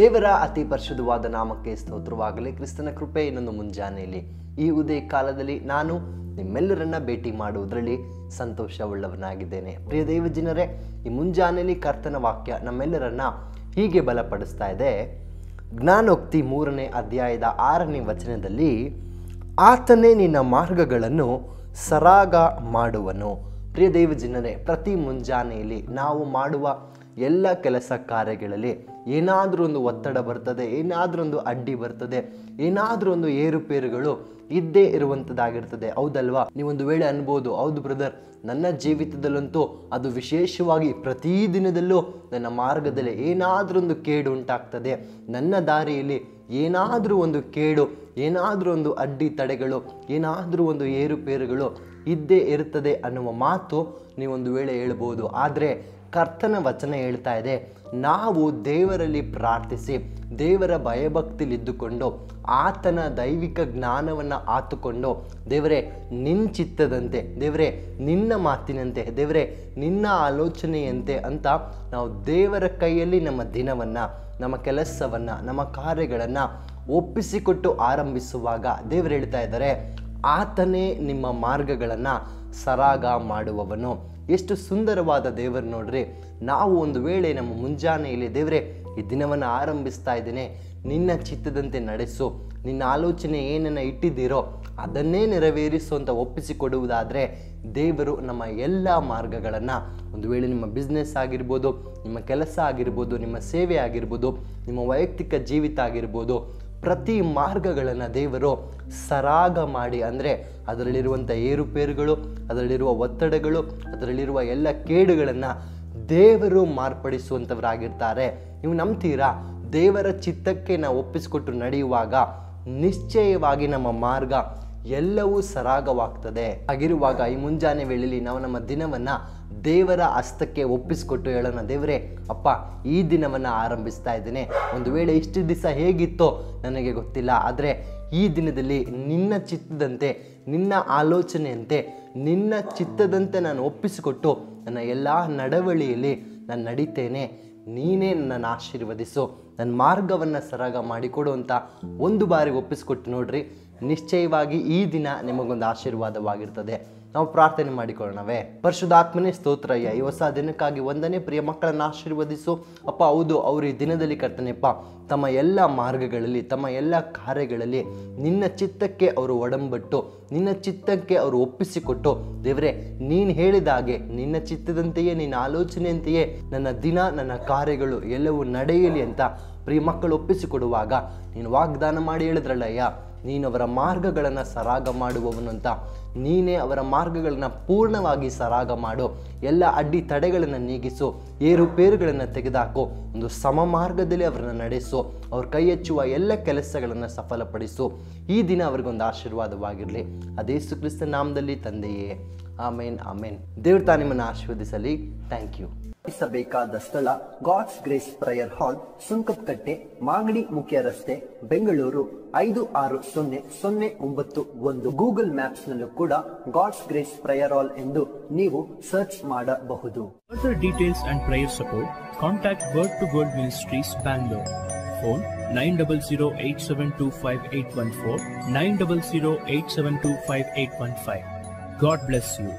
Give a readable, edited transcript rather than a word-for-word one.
ದೇವರ ಅತಿ ಪರಿಶುದ್ಧವಾದ ನಾಮಕ್ಕೆ ಸ್ತೋತ್ರವಾಗಲಿ. ಕ್ರಿಸ್ತನ ಕೃಪೆ ಇನ್ನೊಂದು ಮುಂಜಾನೆಯಲ್ಲಿ ಈ ಉದಯ ಕಾಲದಲ್ಲಿ ನಾನು ನಿಮ್ಮೆಲ್ಲರನ್ನ ಭೇಟಿ ಮಾಡುವುದರಲ್ಲಿ ಸಂತೋಷವುಳ್ಳವನಾಗಿದ್ದೇನೆ. ಪ್ರಿಯ ದೇವಜನರೇ, ಈ ಮುಂಜಾನೆಯಲ್ಲಿ ಕರ್ತನ ವಾಕ್ಯ ನಮ್ಮೆಲ್ಲರನ್ನ ಹೀಗೆ ಬಲಪಡಿಸ್ತಾ ಇದೆ. ಜ್ಞಾನೋಕ್ತಿ 3ನೇ ಅಧ್ಯಾಯದ 6ನೇ ವಚನದಲ್ಲಿ, ಆತನೇ ನಿನ್ನ ಮಾರ್ಗಗಳನ್ನು ಸರಾಗ ಮಾಡುವನು. ಪ್ರಿಯ ದೇವಜನರೇ, ಪ್ರತಿ ಮುಂಜಾನೆಯಲ್ಲಿ ನಾವು ಮಾಡುವ ಎಲ್ಲ ಕೆಲಸ ಕಾರ್ಯಗಳಲ್ಲಿ ಏನಾದರೂ ಒಂದು ಒತ್ತಡ ಬರ್ತದೆ, ಏನಾದರೂ ಒಂದು ಅಡ್ಡಿ ಬರ್ತದೆ, ಏನಾದರೂ ಒಂದು ಏರುಪೇರುಗಳು ಇದ್ದೇ ಇರುವಂಥದ್ದಾಗಿರ್ತದೆ. ಹೌದಲ್ವಾ? ನೀವೊಂದು ವೇಳೆ ಅನ್ಬೋದು, ಹೌದು ಬ್ರದರ್, ನನ್ನ ಜೀವಿತದಲ್ಲಂತೂ ಅದು ವಿಶೇಷವಾಗಿ ಪ್ರತಿದಿನದಲ್ಲೂ ನನ್ನ ಮಾರ್ಗದಲ್ಲಿ ಏನಾದರೂ ಒಂದು ಕೇಡು ಉಂಟಾಗ್ತದೆ, ನನ್ನ ದಾರಿಯಲ್ಲಿ ಏನಾದರೂ ಒಂದು ಕೇಡು, ಏನಾದರೂ ಒಂದು ಅಡ್ಡಿ ತಡೆಗಳು, ಏನಾದರೂ ಒಂದು ಏರುಪೇರುಗಳು ಇದ್ದೇ ಇರ್ತದೆ ಅನ್ನುವ ಮಾತು ನೀವೊಂದು ವೇಳೆ ಹೇಳ್ಬೋದು. ಆದರೆ ಕರ್ತನ ವಚನ ಹೇಳ್ತಾ ಇದೆ, ನಾವು ದೇವರಲ್ಲಿ ಪ್ರಾರ್ಥಿಸಿ ದೇವರ ಭಯಭಕ್ತಿಲಿದ್ದುಕೊಂಡು ಆತನ ದೈವಿಕ ಜ್ಞಾನವನ್ನು ಆತುಕೊಂಡು, ದೇವರೇ ನಿನ್ನ ಚಿತ್ತದಂತೆ, ದೇವರೇ ನಿನ್ನ ಮಾತಿನಂತೆ, ದೇವರೇ ನಿನ್ನ ಆಲೋಚನೆಯಂತೆ ಅಂತ ನಾವು ದೇವರ ಕೈಯಲ್ಲಿ ನಮ್ಮ ದಿನವನ್ನು, ನಮ್ಮ ಕೆಲಸವನ್ನು, ನಮ್ಮ ಕಾರ್ಯಗಳನ್ನು ಒಪ್ಪಿಸಿಕೊಟ್ಟು ಆರಂಭಿಸುವಾಗ ದೇವರು ಹೇಳ್ತಾ ಇದ್ದಾರೆ, ಆತನೇ ನಿಮ್ಮ ಮಾರ್ಗಗಳನ್ನು ಸರಾಗ ಮಾಡುವವನು. ಎಷ್ಟು ಸುಂದರವಾದ ದೇವರು ನೋಡ್ರಿ. ನಾವು ಒಂದು ವೇಳೆ ನಮ್ಮ ಮುಂಜಾನೆಯಲ್ಲಿ, ದೇವರೇ ಈ ದಿನವನ್ನು ಆರಂಭಿಸ್ತಾ ಇದ್ದೇನೆ, ನಿನ್ನ ಚಿತ್ತದಂತೆ ನಡೆಸು, ನಿನ್ನ ಆಲೋಚನೆ ಏನನ್ನು ಇಟ್ಟಿದ್ದೀರೋ ಅದನ್ನೇ ನೆರವೇರಿಸು ಅಂತ ಒಪ್ಪಿಸಿಕೊಡುವುದಾದರೆ ದೇವರು ನಮ್ಮ ಎಲ್ಲ ಮಾರ್ಗಗಳನ್ನು, ಒಂದು ವೇಳೆ ನಿಮ್ಮ ಬಿಸ್ನೆಸ್ ಆಗಿರ್ಬೋದು, ನಿಮ್ಮ ಕೆಲಸ ಆಗಿರ್ಬೋದು, ನಿಮ್ಮ ಸೇವೆ ಆಗಿರ್ಬೋದು, ನಿಮ್ಮ ವೈಯಕ್ತಿಕ ಜೀವಿತ ಆಗಿರ್ಬೋದು, ಪ್ರತಿ ಮಾರ್ಗಗಳನ್ನು ದೇವರು ಸರಾಗ ಮಾಡಿ, ಅಂದರೆ ಅದರಲ್ಲಿರುವಂಥ ಏರುಪೇರುಗಳು, ಅದರಲ್ಲಿರುವ ಒತ್ತಡಗಳು, ಅದರಲ್ಲಿರುವ ಎಲ್ಲ ಕೇಡುಗಳನ್ನು ದೇವರು ಮಾರ್ಪಡಿಸುವಂಥವರಾಗಿರ್ತಾರೆ. ನೀವು ನಂಬ್ತೀರಾ? ದೇವರ ಚಿತ್ತಕ್ಕೆ ನಾವು ಒಪ್ಪಿಸಿಕೊಟ್ಟು ನಡೆಯುವಾಗ ನಿಶ್ಚಯವಾಗಿ ನಮ್ಮ ಮಾರ್ಗ ಎಲ್ಲವೂ ಸರಾಗವಾಗ್ತದೆ. ಹಾಗಿರುವಾಗ ಈ ಮುಂಜಾನೆ ವೇಳೆಯಲ್ಲಿ ನಾವು ನಮ್ಮ ದಿನವನ್ನು ದೇವರ ಹಸ್ತಕ್ಕೆ ಒಪ್ಪಿಸಿಕೊಟ್ಟು ಹೇಳೋಣ, ದೇವರೇ ಅಪ್ಪ, ಈ ದಿನವನ್ನು ಆರಂಭಿಸ್ತಾ ಇದ್ದೇನೆ. ಒಂದು ವೇಳೆ ಇಷ್ಟು ದಿವಸ ಹೇಗಿತ್ತೋ ನನಗೆ ಗೊತ್ತಿಲ್ಲ, ಆದರೆ ಈ ದಿನದಲ್ಲಿ ನಿನ್ನ ಚಿತ್ತದಂತೆ, ನಿನ್ನ ಆಲೋಚನೆಯಂತೆ, ನಿನ್ನ ಚಿತ್ತದಂತೆ ನಾನು ಒಪ್ಪಿಸಿಕೊಟ್ಟು ನನ್ನ ಎಲ್ಲ ನಡವಳಿಯಲ್ಲಿ ನಾನು ನಡೀತೇನೆ. ನೀನೇ ನನ್ನನ್ನು ಆಶೀರ್ವದಿಸು, ನನ್ನ ಮಾರ್ಗವನ್ನು ಸರಾಗ ಮಾಡಿಕೊಡು ಅಂತ ಒಂದು ಬಾರಿ ಒಪ್ಪಿಸಿಕೊಟ್ಟು ನೋಡ್ರಿ, ನಿಶ್ಚಯವಾಗಿ ಈ ದಿನ ನಿಮಗೊಂದು ಆಶೀರ್ವಾದವಾಗಿರ್ತದೆ. ನಾವು ಪ್ರಾರ್ಥನೆ ಮಾಡಿಕೊಳ್ಳೋಣವೇ? ಪರಿಶುದ್ಧಾತ್ಮನೇ ಸ್ತೋತ್ರಯ್ಯ, ಈ ಹೊಸ ದಿನಕ್ಕಾಗಿ ವಂದನೆ. ಪ್ರಿಯ ಮಕ್ಕಳನ್ನು ಆಶೀರ್ವದಿಸು ಅಪ್ಪ. ಹೌದು, ಅವರು ಈ ದಿನದಲ್ಲಿ ಕರ್ತನೆಪ್ಪ ತಮ್ಮ ಎಲ್ಲ ಮಾರ್ಗಗಳಲ್ಲಿ, ತಮ್ಮ ಎಲ್ಲ ಕಾರ್ಯಗಳಲ್ಲಿ ನಿನ್ನ ಚಿತ್ತಕ್ಕೆ ಅವರು ಒಡಂಬಟ್ಟು, ನಿನ್ನ ಚಿತ್ತಕ್ಕೆ ಅವರು ಒಪ್ಪಿಸಿಕೊಟ್ಟು, ದೇವರೇ ನೀನು ಹೇಳಿದ ಹಾಗೆ ನಿನ್ನ ಚಿತ್ತದಂತೆಯೇ, ನಿನ್ನ ಆಲೋಚನೆಯಂತೆಯೇ ನನ್ನ ದಿನ, ನನ್ನ ಕಾರ್ಯಗಳು ಎಲ್ಲವೂ ನಡೆಯಲಿ ಅಂತ ಪ್ರಿಯ ಮಕ್ಕಳು ಒಪ್ಪಿಸಿಕೊಡುವಾಗ ನೀನು ವಾಗ್ದಾನ ಮಾಡಿ ಹೇಳಿದ್ರಲ್ಲಯ್ಯ, ನೀನು ಅವರ ಮಾರ್ಗಗಳನ್ನು ಸರಾಗ ಮಾಡುವವನು ಅಂತ. ನೀನೇ ಅವರ ಮಾರ್ಗಗಳನ್ನು ಪೂರ್ಣವಾಗಿ ಸರಾಗ ಮಾಡು, ಎಲ್ಲ ಅಡ್ಡಿ ತಡೆಗಳನ್ನು ನೀಗಿಸು, ಏರುಪೇರುಗಳನ್ನು ತೆಗೆದುಹಾಕು, ಒಂದು ಸಮ ಮಾರ್ಗದಲ್ಲಿ ಅವರನ್ನು ನಡೆಸು, ಅವ್ರ ಕೈ ಹೆಚ್ಚುವ ಎಲ್ಲ ಕೆಲಸಗಳನ್ನು ಸಫಲಪಡಿಸು. ಈ ದಿನ ಅವ್ರಿಗೊಂದು ಆಶೀರ್ವಾದವಾಗಿರಲಿ. ಅದೇಸು ಕ್ರಿಸ್ತ ನಾಮದಲ್ಲಿ ತಂದೆಯೇ, ಆಮೇನ್ ಆಮೇನ್. ದೇವ್ರ ತಾ ನಿಮ್ಮನ್ನು ಆಶೀರ್ವದಿಸಲಿ. Thank you. ಬೇಕಾದ ಸ್ಥಳ God's grace prayer hall, Sunkadakatte, Magadi ಮುಖ್ಯ ರಸ್ತೆ, ಬೆಂಗಳೂರು 560091. ಗೂಗಲ್ ಮ್ಯಾಪ್ಸ್ ನಲ್ಲೂ ಕೂಡ ಗಾಡ್ಸ್ ಗ್ರೇಸ್ ಪ್ರೇಯರ್ ಹಾಲ್ ಎಂದು ನೀವು ಸರ್ಚ್ ಮಾಡಬಹುದು. Further details and prayer support, contact Word to God Ministries, Bangalore. Phone 9008725814, 9008725815. God bless you.